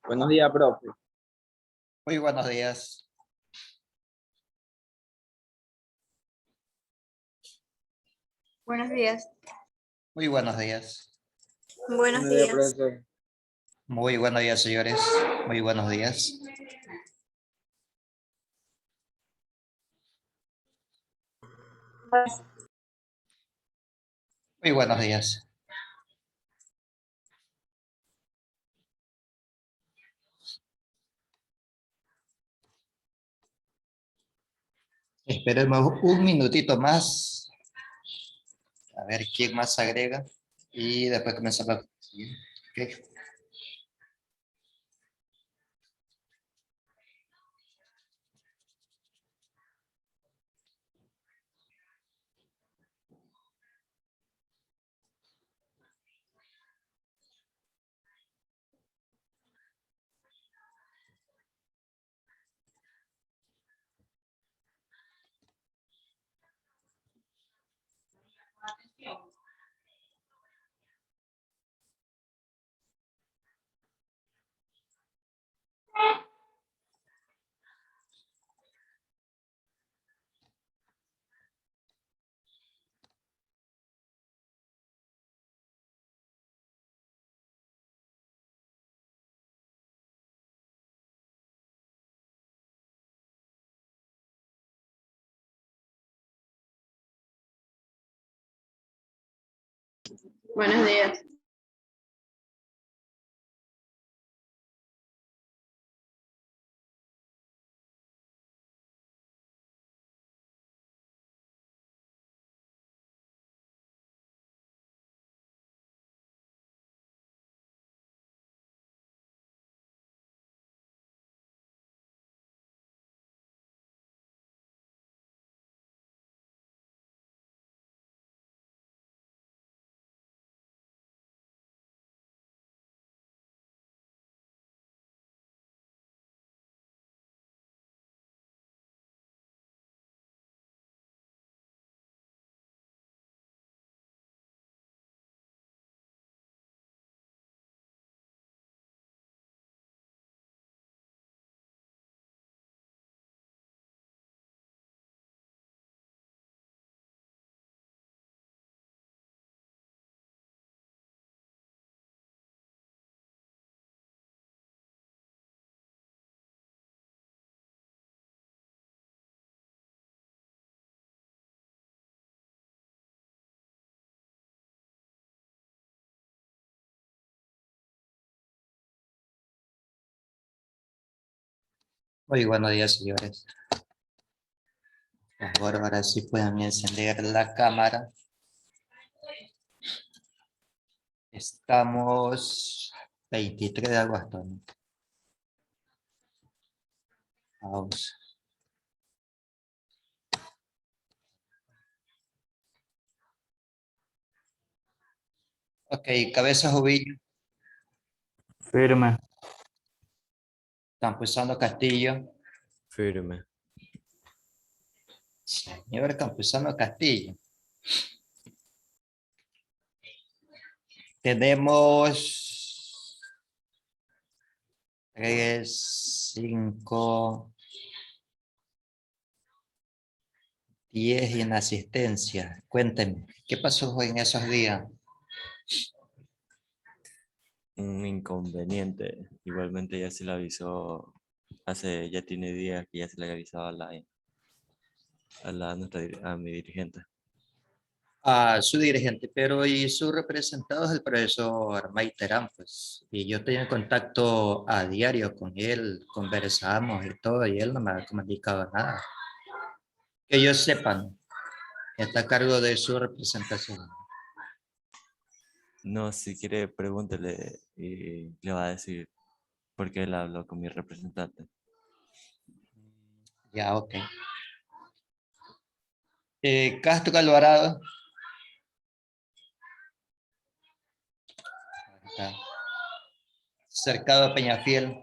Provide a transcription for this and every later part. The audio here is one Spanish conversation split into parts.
Buenos días, profe. Muy buenos días. Buenos días. Muy buenos días. Buenos días. profesor. Muy buenos días, señores. Muy buenos días. Muy buenos días. Esperemos un minutito más. A ver quién más agrega. Y después comenzamos. Ok. Buenos días. Muy buenos días, señores. Por favor, ahora sí pueden encender la cámara. Estamos 23 de agosto, ¿no? Vamos. Ok, Cabeza Jovillo, Firme. Campuzano Castillo. Firme. Señor Campuzano Castillo. Tenemos 3, 5, 10 en asistencia. Cuéntenme, ¿qué pasó en esos días? Un inconveniente. Igualmente ya se le avisó, ya tiene días que ya se le había avisado a mi dirigente. A su dirigente, pero y su representado es el profesor Maiterán, pues, y yo tenía contacto a diario con él, conversamos y todo, y él no me ha comunicado nada. Que ellos sepan, está a cargo de su representación. No, si quiere, pregúntele y le va a decir por qué él habló con mi representante. Ya, ok. Castro Alvarado. Está. Cercado a Peñafiel.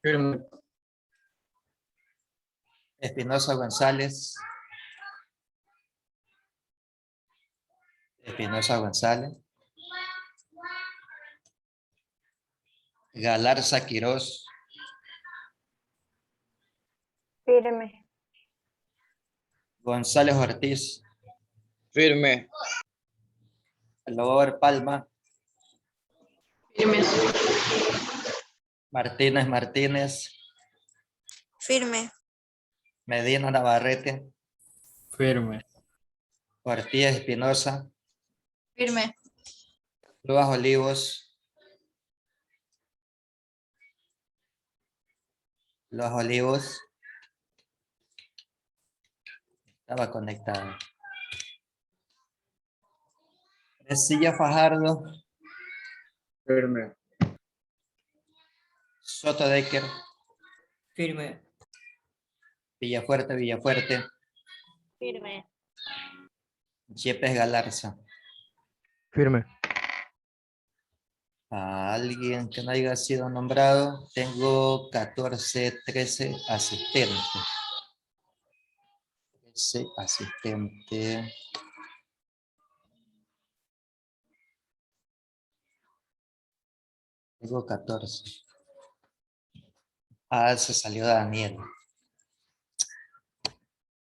Firme. Espinosa González. Espinosa González. Galarza Quirós. Firme. González Ortiz. Firme. Lor Palma. Firme. Martínez Martínez. Firme. Medina Navarrete. Firme. Ortiz Espinosa. Firme. Luas Olivos. Los Olivos. Estaba conectado. Mesilla Fajardo. Firme. Soto Decker. Firme. Villafuerte Villafuerte. Firme. Yepes Galarza. Firme. A alguien que no haya sido nombrado, tengo 14, 13 asistentes. 13 asistentes. Tengo 14. Ah, se salió Daniel.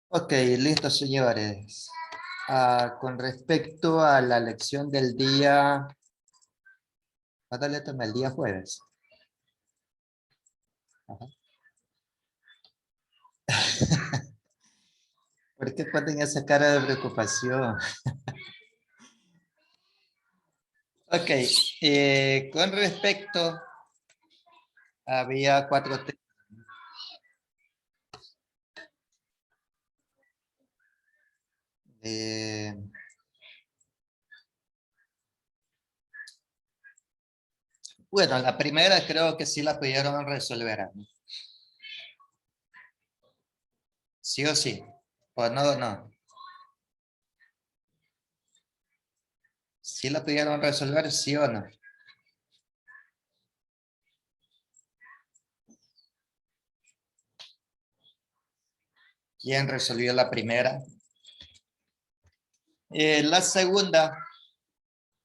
Ok, listo, señores. Con respecto a la lección del día, ¿cuándo le tomé? El día jueves. Ajá. ¿Por qué ponen esa cara de preocupación? Ok, con respecto, había 4 temas. Bueno, la primera creo que sí la pudieron resolver. ¿No? ¿Sí o sí? ¿O no? No. ¿Sí la pudieron resolver? ¿Sí o no? ¿Quién resolvió la primera? La segunda,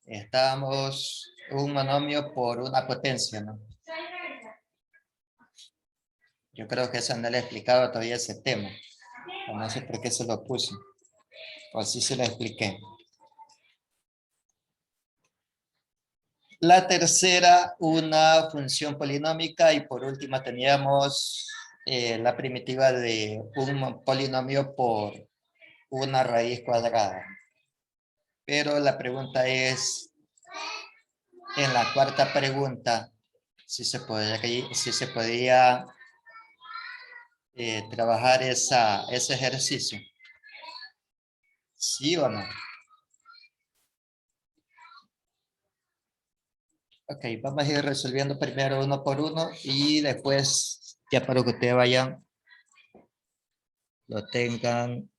estábamos un monomio por una potencia, ¿no? Yo creo que eso no le he explicado todavía ese tema. O no sé por qué se lo puse. O sí se lo expliqué. La tercera, una función polinómica. Y por última teníamos la primitiva de un polinomio por una raíz cuadrada. Pero la pregunta es, en la cuarta pregunta, si se podía trabajar ese ejercicio. ¿Sí o no? Ok, vamos a ir resolviendo primero uno por uno y después, ya para que ustedes vayan, lo tengan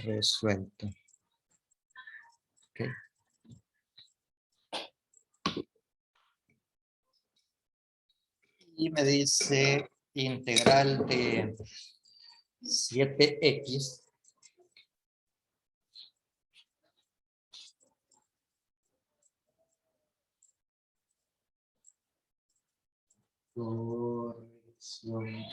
resuelto. Okay. Y me dice integral de 7x corrección.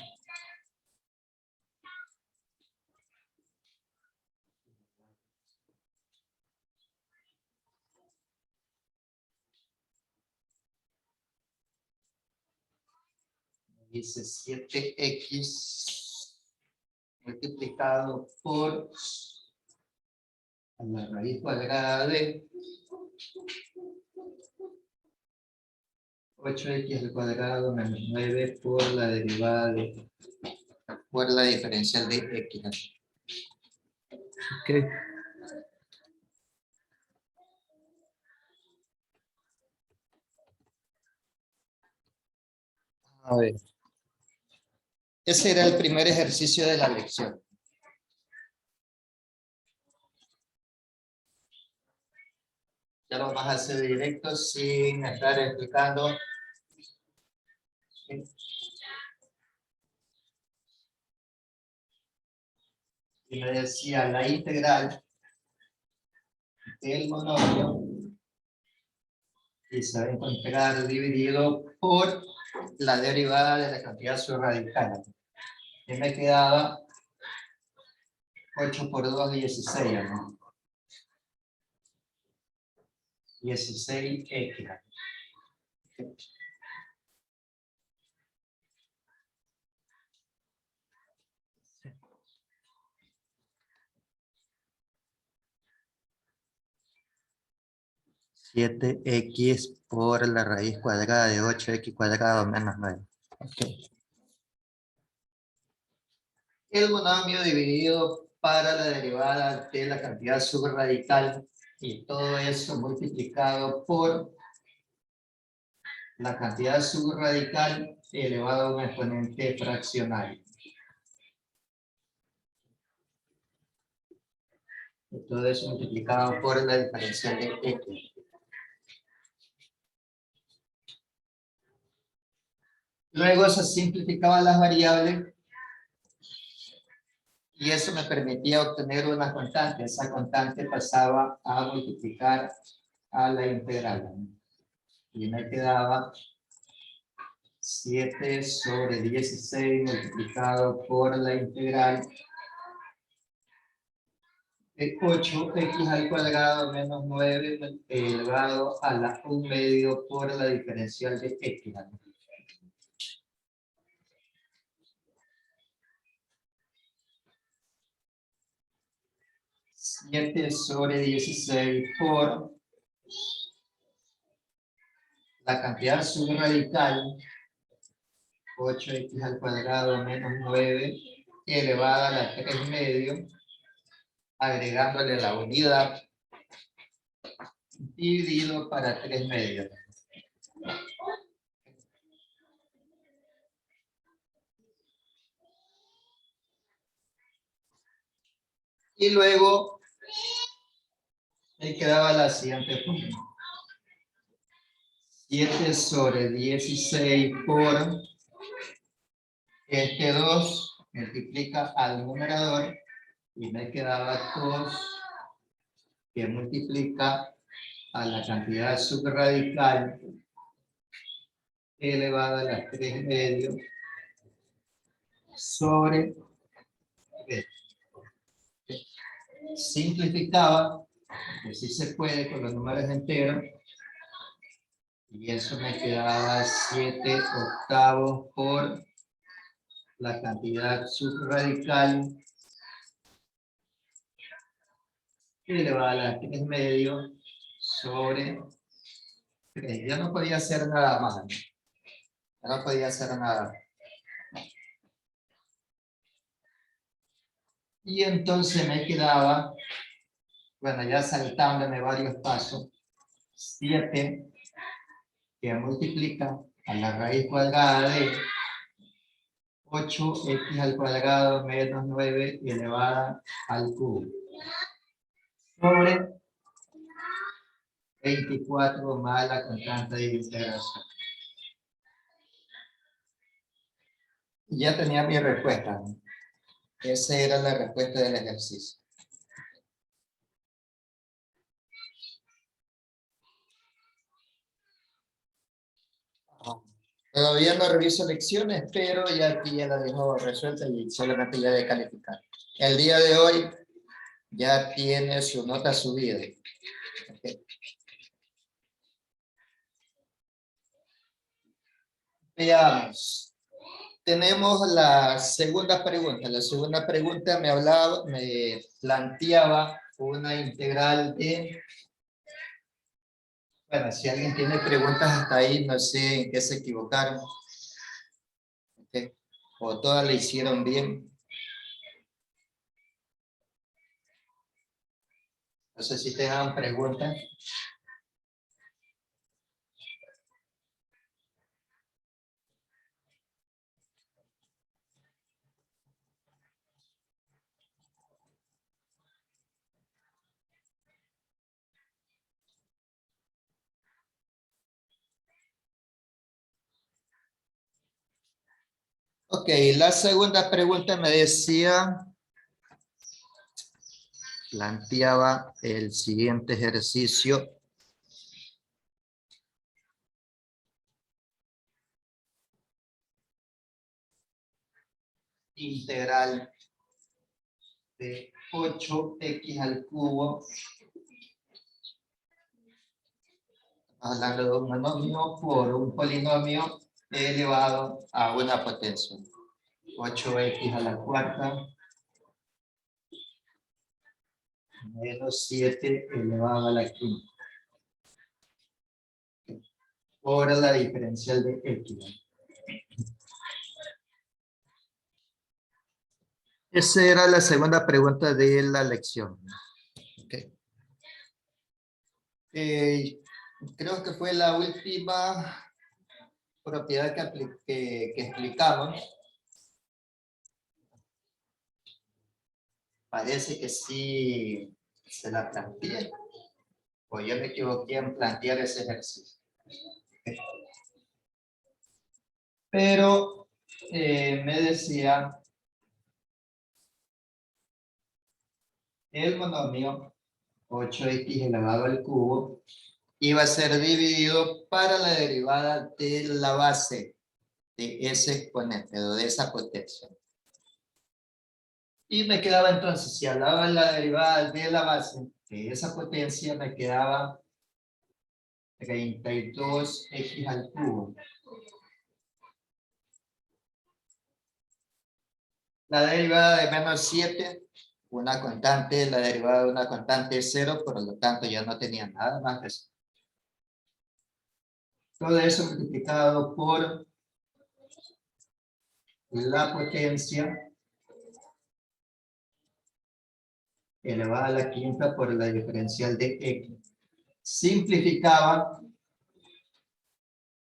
Dice 7x multiplicado por la raíz cuadrada de 8x al cuadrado menos 9 por la derivada de, por la diferencial de x. Ok. A ver. Ese era el primer ejercicio de la lección. Ya lo vamos a hacer directo sin estar explicando. Y me decía la integral del monomio y se va a encontrar dividido por la derivada de la cantidad subradical. Y me quedaba 8 por 2, 16, ¿no? 16x. 7x por la raíz cuadrada de 8x cuadrado menos 9. Okay. El monomio dividido para la derivada de la cantidad subradical y todo eso multiplicado por la cantidad subradical elevado a un exponente fraccionario. Y todo eso multiplicado por la diferencial de x. Luego se simplificaban las variables y eso me permitía obtener una constante. Esa constante pasaba a multiplicar a la integral. Y me quedaba 7 sobre 16 multiplicado por la integral de 8x al cuadrado menos 9 elevado a la 1/2 por la diferencial de x. 7 sobre 16 por la cantidad subradical, 8x al cuadrado menos 9, elevada a la 3/2, agregándole la unidad, dividido para 3/2. Y luego me quedaba la siguiente fórmula. 7 sobre 16 por este 2 multiplica al numerador y me quedaba 2 que multiplica a la cantidad subradical elevada a la 3/2 sobre simplificaba, que sí se puede con los números enteros, y eso me quedaba 7/8 por la cantidad subradical elevada a la 3/2 sobre 3. Ya no podía hacer nada más. Ya no podía hacer nada. Y entonces me quedaba, bueno, ya saltándome varios pasos, 7 que multiplica a la raíz cuadrada de 8x al cuadrado menos 9 elevada al cubo sobre 24 más la constante de integración. Ya tenía mi respuesta. Esa era la respuesta del ejercicio. Todavía no reviso lecciones, pero ya aquí ya la dejo resuelta y solamente ya de calificar. El día de hoy ya tiene su nota subida. Okay. Veamos. Tenemos la segunda pregunta. La segunda pregunta me planteaba una integral de... Bueno, si alguien tiene preguntas hasta ahí, no sé en qué se equivocaron. Okay. O todas le hicieron bien. No sé si tengan preguntas. Ok, la segunda pregunta me decía planteaba el siguiente ejercicio. Integral de 8x al cubo. Hablando de un monomio por un polinomio elevado a una potencia. 8x a la cuarta menos 7 elevado a la quinta. Por la diferencial de x. Esa era la segunda pregunta de la lección. Okay. Creo que fue la última propiedad que explicamos. Parece que sí se la planteé. O yo me equivoqué en plantear ese ejercicio. Pero me decía el monomio 8x elevado al cubo iba a ser dividido para la derivada de la base de ese exponente o de esa potencia. Y me quedaba entonces, si hablaba de la derivada de la base de esa potencia, me quedaba 32x al cubo. La derivada de menos 7, una constante, la derivada de una constante es 0, por lo tanto ya no tenía nada más que eso. Todo eso multiplicado por la potencia elevada a la quinta por la diferencial de x. Simplificaba,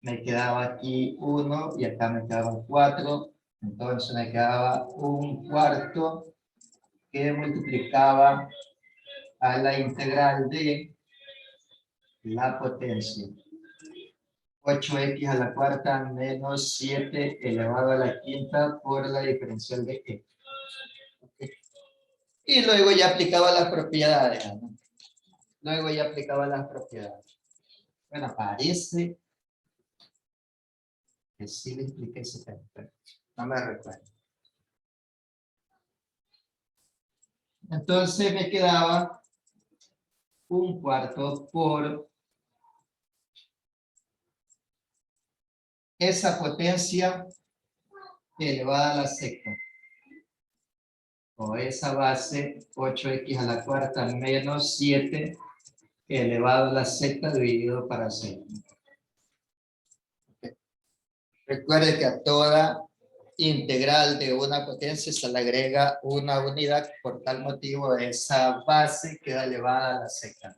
me quedaba aquí 1 y acá me quedaba 4. Entonces me quedaba un cuarto que multiplicaba a la integral de la potencia. 8x a la cuarta menos 7 elevado a la quinta por la diferencial de x. Okay. Y luego ya aplicaba las propiedades, ¿no? Luego ya aplicaba las propiedades. Bueno, parece que sí le expliqué ese tema, pero no me recuerdo. Entonces me quedaba un cuarto por esa potencia elevada a la sexta. O esa base 8x a la cuarta menos 7 elevado a la sexta dividido para 6. Okay. Recuerde que a toda integral de una potencia se le agrega una unidad, por tal motivo esa base queda elevada a la sexta.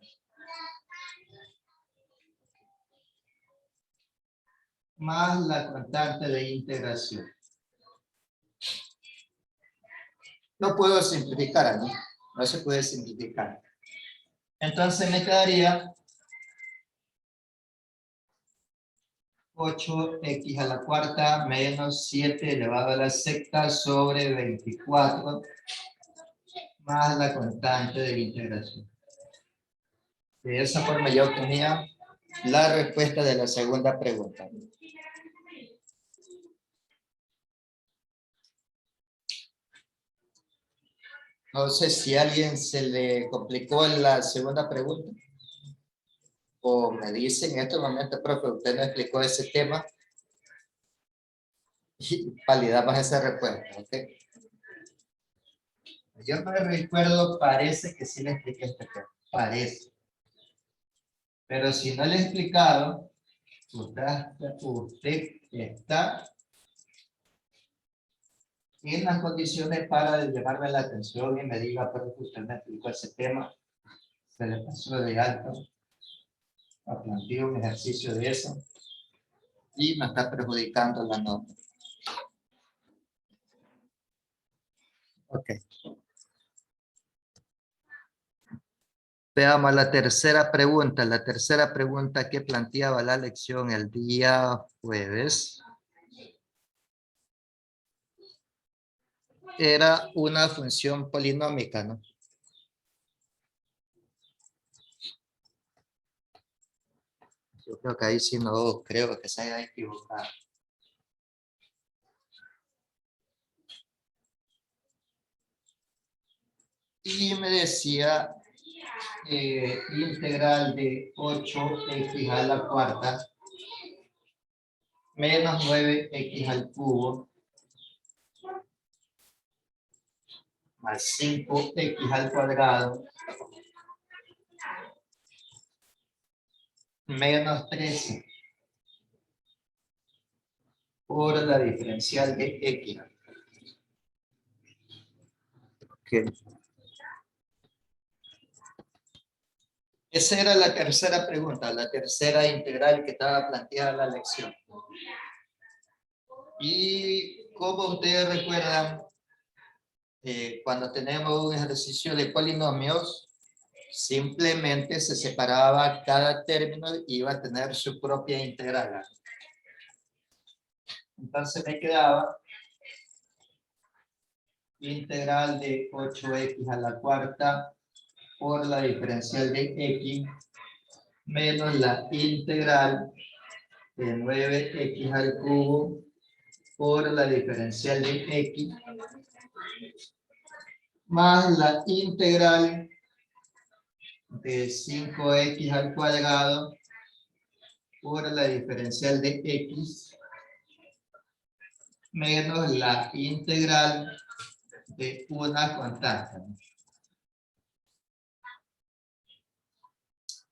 Más la constante de integración. No puedo simplificar, ¿no? No se puede simplificar. Entonces me quedaría 8x a la cuarta menos 7 elevado a la sexta sobre 24 más la constante de integración. De esa forma yo obtenía la respuesta de la segunda pregunta. No sé si a alguien se le complicó la segunda pregunta. O me dice en este momento, profe, usted no explicó ese tema. Y validamos esa respuesta, ¿ok? Yo me recuerdo, parece que sí le expliqué este tema. Parece. Pero si no le he explicado, usted está en las condiciones para llamarme la atención y me diga, pero usted me explicó ese tema, se le pasó de alto, planteó un ejercicio de eso y me está perjudicando la nota. Ok. Veamos la tercera pregunta que planteaba la lección el día jueves. Era una función polinómica, ¿no? Yo creo que ahí sí no creo que se haya equivocado. Y me decía integral de 8x a la cuarta menos 9x al cubo más 5x al cuadrado menos 13 por la diferencial de x. Okay. Esa era la tercera pregunta, la tercera integral que estaba planteada en la lección. Y como ustedes recuerdan, cuando tenemos un ejercicio de polinomios, simplemente se separaba cada término y iba a tener su propia integral. Entonces me quedaba integral de 8x a la cuarta por la diferencial de x menos la integral de 9x al cubo por la diferencial de x más la integral de 5x al cuadrado por la diferencial de x menos la integral de una constante.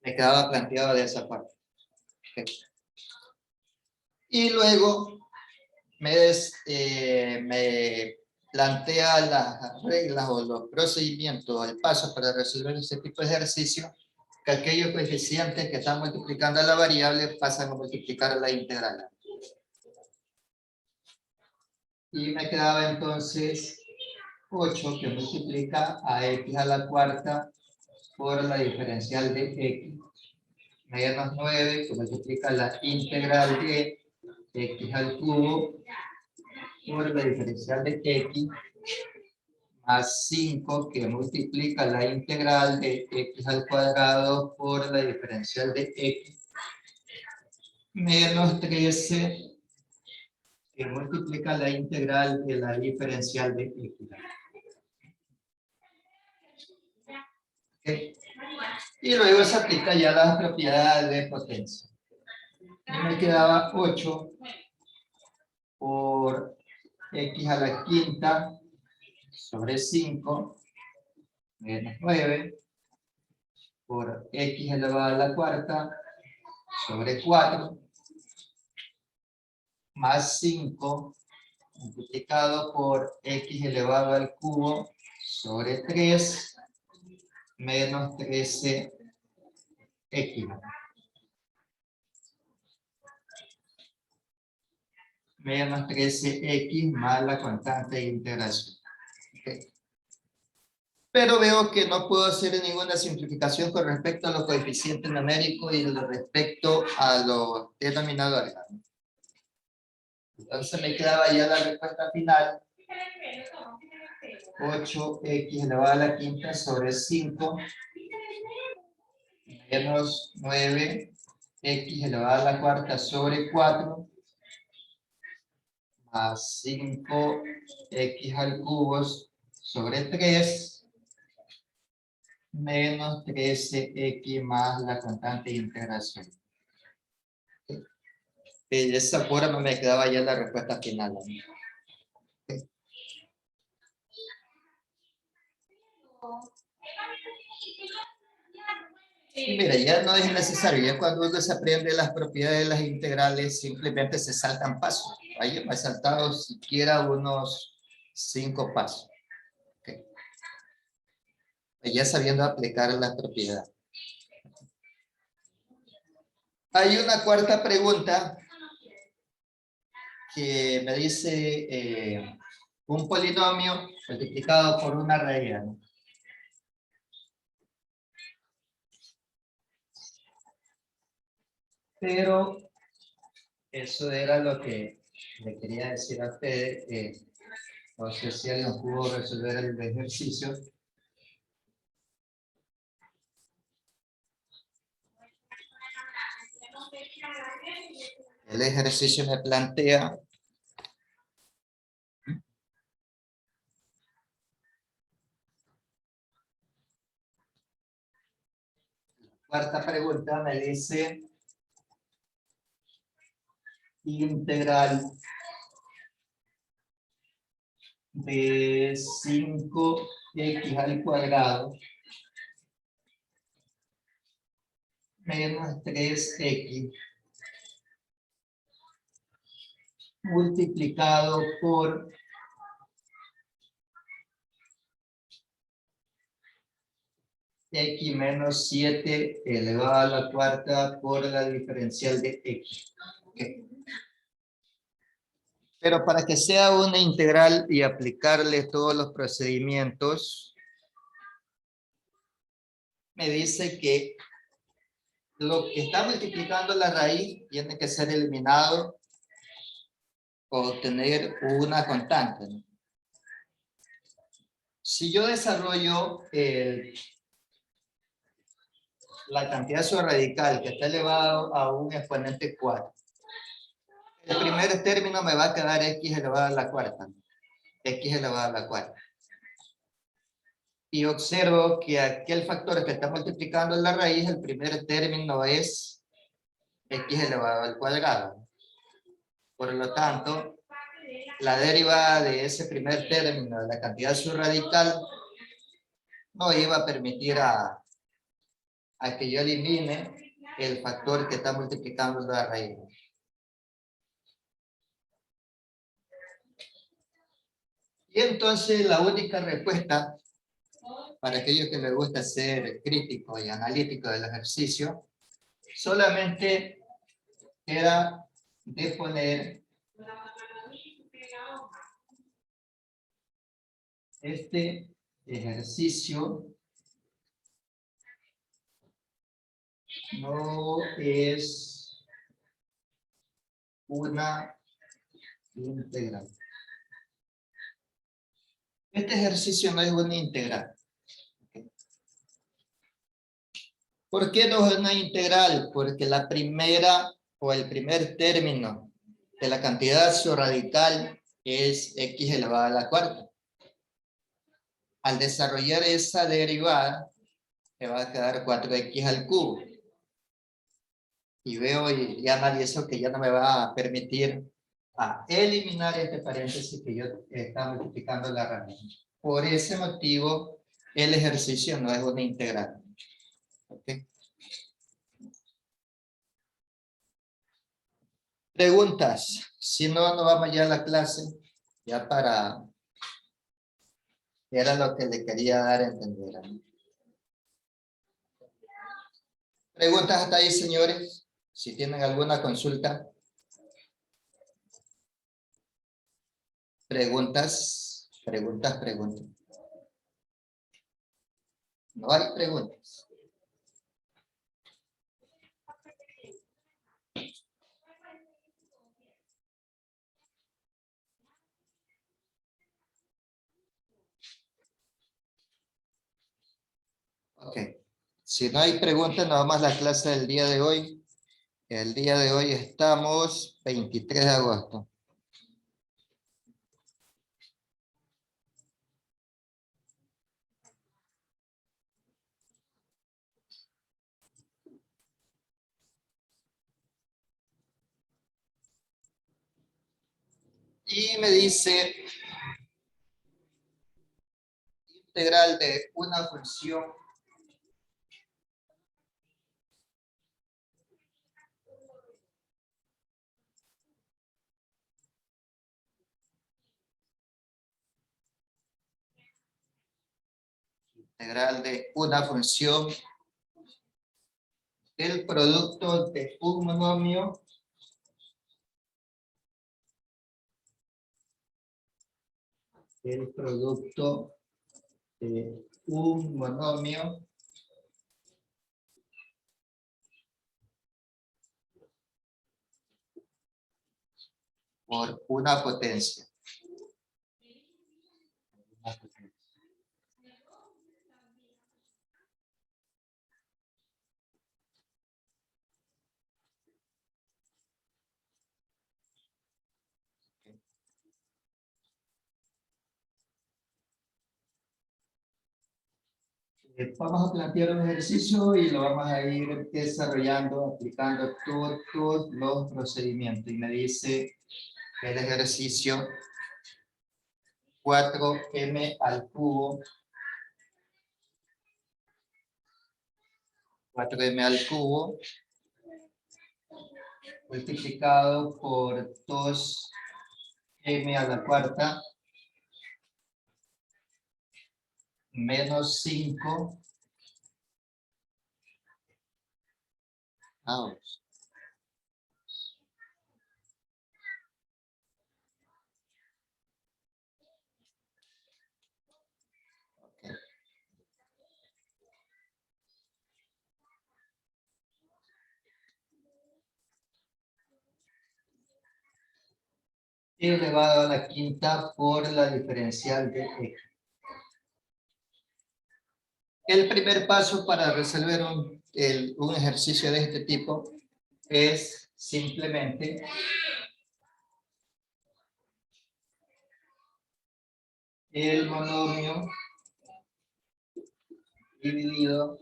Me quedaba planteado de esa parte. Okay. Y luego me plantea las reglas o los procedimientos, el paso para resolver ese tipo de ejercicio, que aquellos coeficientes que están multiplicando a la variable pasan a multiplicar a la integral. Y me quedaba entonces 8 que multiplica a x a la cuarta por la diferencial de x, menos 9 que multiplica la integral de x al cubo por la diferencial de x, más 5 que multiplica la integral de x al cuadrado por la diferencial de x, menos 13 que multiplica la integral de la diferencial de x. Okay. Y luego se aplica ya las propiedades de potencia. Y me quedaba 8 por x a la quinta sobre 5 menos 9 por x elevado a la cuarta sobre 4 más 5 multiplicado por x elevado al cubo sobre 3 menos 13x. Menos 13x más la constante de integración. Okay. Pero veo que no puedo hacer ninguna simplificación con respecto a los coeficientes numéricos y respecto a los denominadores. Entonces me quedaba ya la respuesta final. 8x elevado a la quinta sobre 5 menos 9x elevado a la cuarta sobre 4 más 5x al cubo sobre 3 menos 13x más la constante de integración. De esa forma me quedaba ya la respuesta final. Y mira, ya no es necesario, ya cuando uno se aprende las propiedades de las integrales, simplemente se saltan pasos. Ahí me he saltado siquiera unos 5 pasos. Okay. Ya sabiendo aplicar las propiedades. Hay una cuarta pregunta que me dice un polinomio multiplicado por una raíz, ¿no? Pero eso era lo que le quería decir a ustedes. No sé si alguien pudo resolver el ejercicio. El ejercicio me plantea cuarta pregunta, me dice integral de 5x al cuadrado menos 3x multiplicado por x menos 7 elevado a la cuarta por la diferencial de x. Okay. Pero para que sea una integral y aplicarle todos los procedimientos, me dice que lo que está multiplicando la raíz tiene que ser eliminado o obtener una constante, ¿no? Si yo desarrollo la cantidad subradical que está elevado a un exponente 4, el primer término me va a quedar x elevado a la cuarta, ¿no? X elevado a la cuarta. Y observo que aquel factor que está multiplicando la raíz, el primer término es x elevado al cuadrado. Por lo tanto, la derivada de ese primer término de la cantidad subradical no iba a permitir a que yo elimine el factor que está multiplicando la raíz. Y entonces la única respuesta para aquellos que les gusta ser crítico y analítico del ejercicio, solamente era de poner este ejercicio no es una integral. Este ejercicio no es una integral. ¿Por qué no es una integral? Porque la primera o el primer término de la cantidad subradical es x elevado a la cuarta. Al desarrollar esa derivada, me va a quedar 4x al cubo. Y veo y analizo que ya no me va a permitir eliminar este paréntesis que yo está multiplicando la raíz. Por ese motivo, el ejercicio no es una integral. ¿Okay? Preguntas. Si no, no vamos ya a la clase. Ya para... Era lo que le quería dar a entender. Preguntas hasta ahí, señores. Si tienen alguna consulta. Preguntas. No hay preguntas. Ok. Si no hay preguntas, nada más la clase del día de hoy. El día de hoy estamos 23 de agosto. Y me dice integral de una función del producto de un monomio por una potencia. Vamos a plantear un ejercicio y lo vamos a ir desarrollando, aplicando todos los procedimientos. Y me dice el ejercicio 4m al cubo. 4m al cubo multiplicado por 2m a la cuarta menos 5. Vamos. Okay. Y elevado a la quinta por la diferencial de x. El primer paso para resolver un ejercicio de este tipo es simplemente el monomio dividido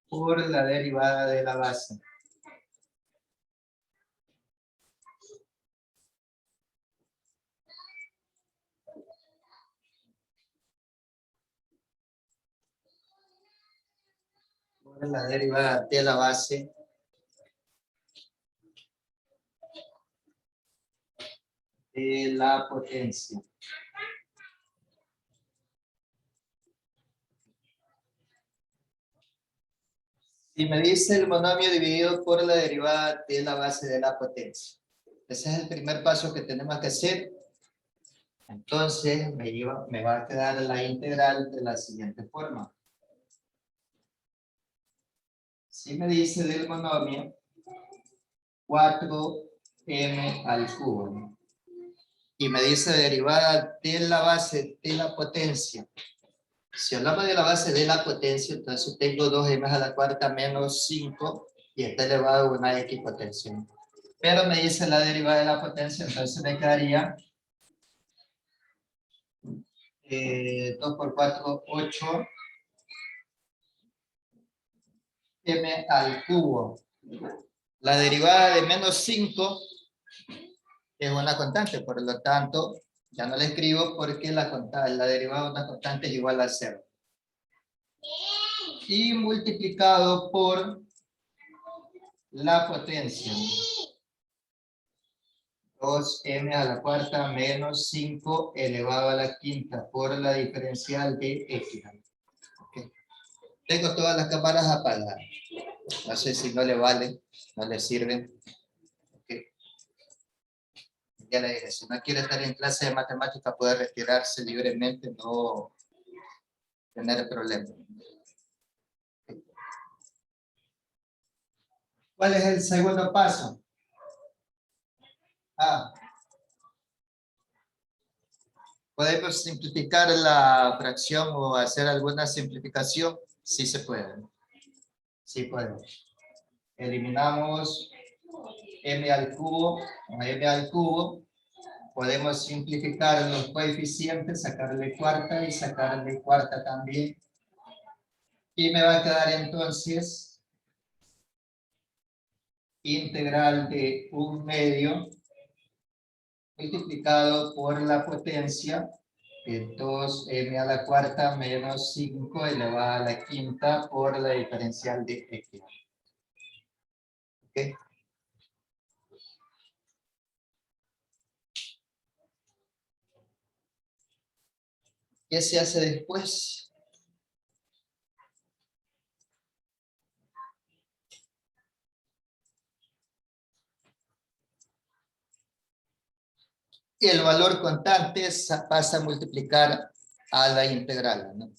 por la derivada de la base. Por la derivada de la base de la potencia. Y me dice el monomio dividido por la derivada de la base de la potencia. Ese es el primer paso que tenemos que hacer. Entonces me va a quedar la integral de la siguiente forma. Si me dice del monomio 4m al cubo, ¿no? Y me dice derivada de la base de la potencia. Si hablamos de la base de la potencia, entonces tengo 2m a la cuarta menos 5 y está elevado a una x potencia. Pero me dice la derivada de la potencia, entonces me quedaría 2 por 4, 8 m al cubo. La derivada de menos 5 es una constante, por lo tanto, ya no la escribo porque la derivada de una constante es igual a 0. Y multiplicado por la potencia. 2m a la cuarta menos 5 elevado a la quinta por la diferencial de x. Okay. Tengo todas las cámaras apagadas. No sé si no le vale, no le sirven. Okay. Ya le dije, si no quiere estar en clase de matemática puede retirarse libremente, no tener problemas. Okay. ¿Cuál es el segundo paso? ¿Podemos simplificar la fracción o hacer alguna simplificación? Sí se puede. Sí podemos. Eliminamos m al cubo, podemos simplificar los coeficientes, sacarle cuarta y sacarle cuarta también. Y me va a quedar entonces integral de 1/2 multiplicado por la potencia de 2m a la cuarta menos 5 elevado a la quinta por la diferencial de x. ¿Okay? ¿Qué se hace después? Y el valor constante pasa a multiplicar a la integral, ¿no?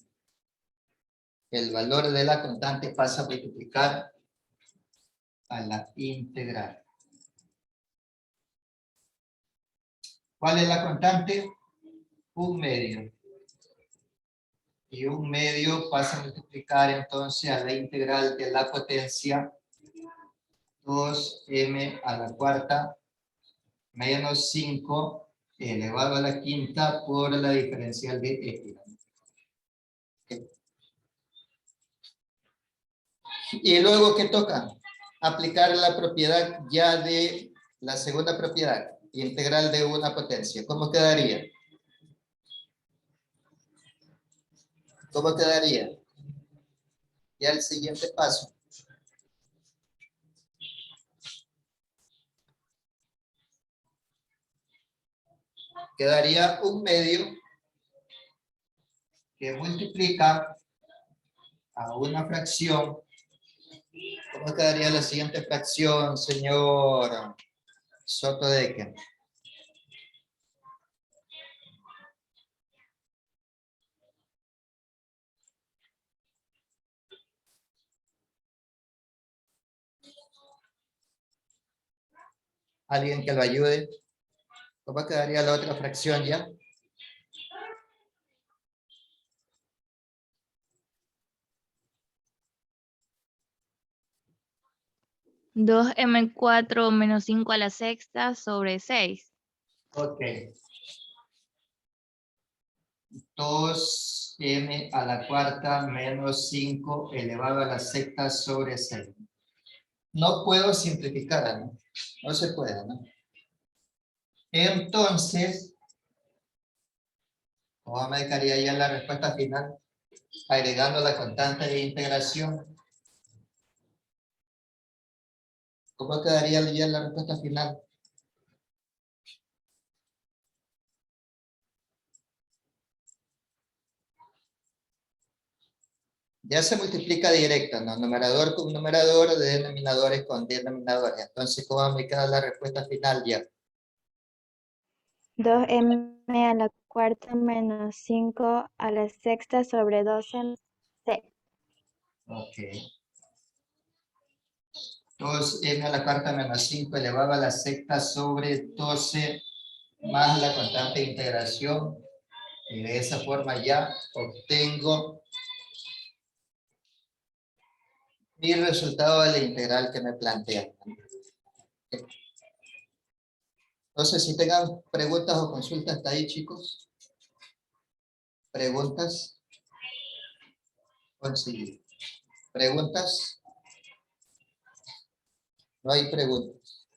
El valor de la constante pasa a multiplicar a la integral. ¿Cuál es la constante? 1/2. Y 1/2 pasa a multiplicar entonces a la integral de la potencia 2m a la cuarta menos 5 elevado a la quinta por la diferencial de x. Ok. Y luego, ¿qué toca? Aplicar la propiedad ya de la segunda propiedad, integral de una potencia. ¿Cómo quedaría? ¿Cómo quedaría? Ya el siguiente paso. Quedaría un medio que multiplica a una fracción. ¿Cómo quedaría la siguiente fracción, señor Sotodeque? ¿Alguien que lo ayude? ¿Cómo quedaría la otra fracción ya? Dos m cuatro menos 5 a la sexta sobre 6. Ok. 2m a la cuarta menos 5 elevado a la sexta sobre 6. No puedo simplificar, ¿no? No se puede, ¿no? Entonces, ¿cómo me quedaría ya la respuesta final? Agregando la constante de integración. ¿Cómo quedaría ya la respuesta final? Ya se multiplica directo, ¿no? Numerador con numerador, denominadores con denominadores. Entonces, ¿cómo me queda la respuesta final ya? 2m a la cuarta menos 5 a la sexta sobre 12. Ok. 2m a la cuarta menos 5 elevado a la sexta sobre 12 más la constante de integración. Y de esa forma ya obtengo mi resultado de la integral que me plantean. Entonces, si tengan preguntas o consultas hasta ahí, chicos. ¿Preguntas? Conseguir. ¿Preguntas? No hay preguntas.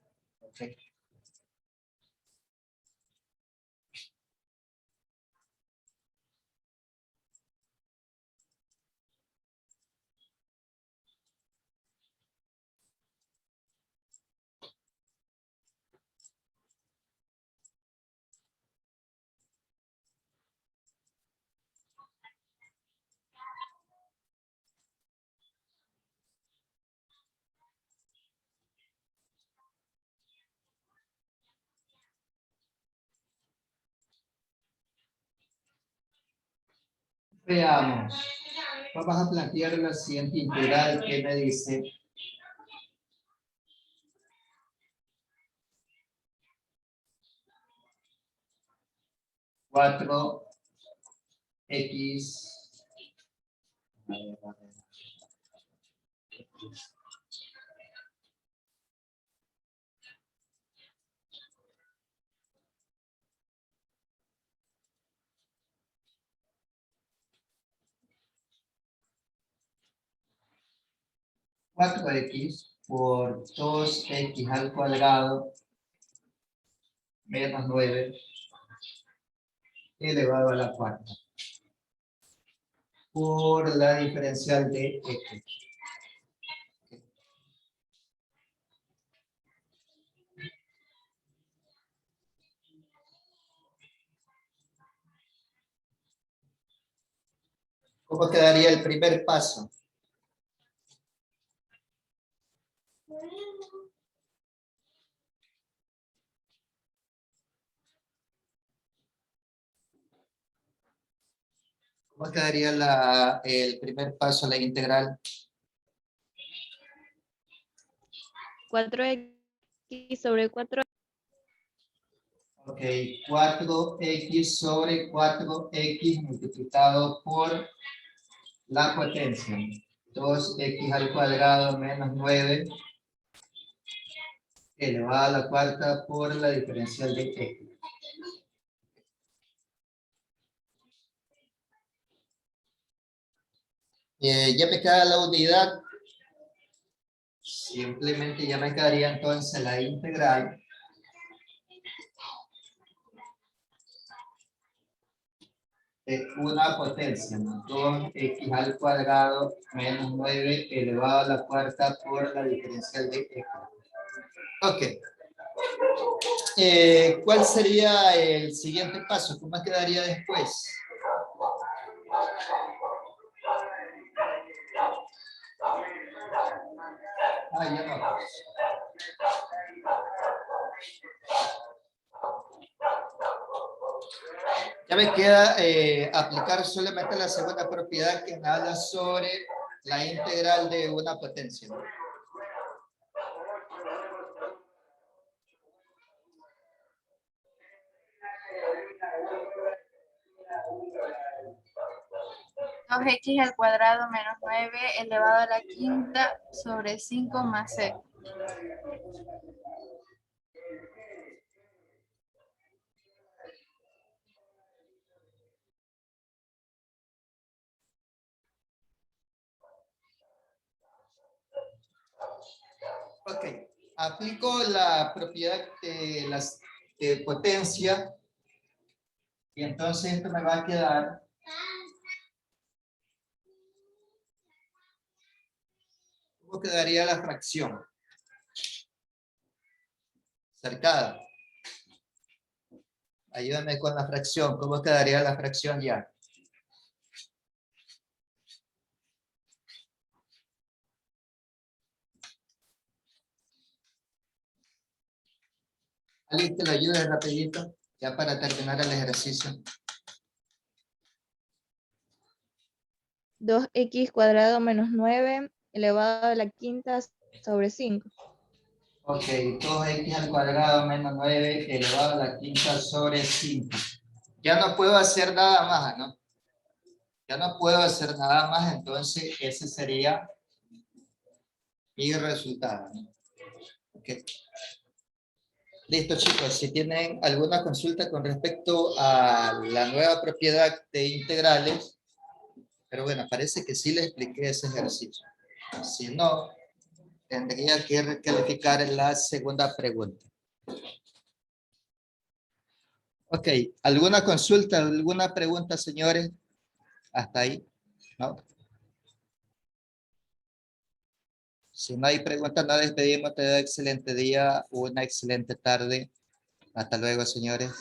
Okay. Veamos. Vamos a plantear la siguiente integral que me dice cuatro x por 2x al cuadrado menos 9 elevado a la cuarta por la diferencial de x. ¿Cómo quedaría el primer paso? ¿Cómo quedaría el primer paso, la integral? 4x sobre 4. Ok, 4x sobre 4x multiplicado por la potencia. 2x al cuadrado menos 9 elevado a la cuarta por la diferencial de x. Ya me queda la unidad. Simplemente ya me quedaría entonces la integral de una potencia, ¿no? 2x al cuadrado menos 9 elevado a la cuarta por la diferencial de x. Ok. ¿Cuál sería el siguiente paso? ¿Cómo quedaría después? Ya no. Ya me queda aplicar solamente la segunda propiedad que me habla sobre la integral de una potencia. Dos x al cuadrado menos 9 elevado a la quinta sobre 5 más c. Ok, aplico la propiedad de potencia y entonces esto me va a quedar ¿cómo quedaría la fracción? Cercada. Ayúdame con la fracción, ¿cómo quedaría la fracción ya? ¿Alguien que le ayude rapidito? Ya para terminar el ejercicio. 2x cuadrado menos 9 elevado a la quinta sobre 5. Ok, 2x al cuadrado menos 9 elevado a la quinta sobre 5. Ya no puedo hacer nada más, ¿no? Ya no puedo hacer nada más, entonces ese sería mi resultado, ¿no? Ok. Listo, chicos. Si tienen alguna consulta con respecto a la nueva propiedad de integrales, pero bueno, parece que sí les expliqué ese ejercicio. Si no, tendría que recalificar la segunda pregunta. Ok, ¿alguna consulta, alguna pregunta, señores? Hasta ahí, ¿no? Si no hay preguntas, nos despedimos. Te doy excelente día, una excelente tarde. Hasta luego, señores.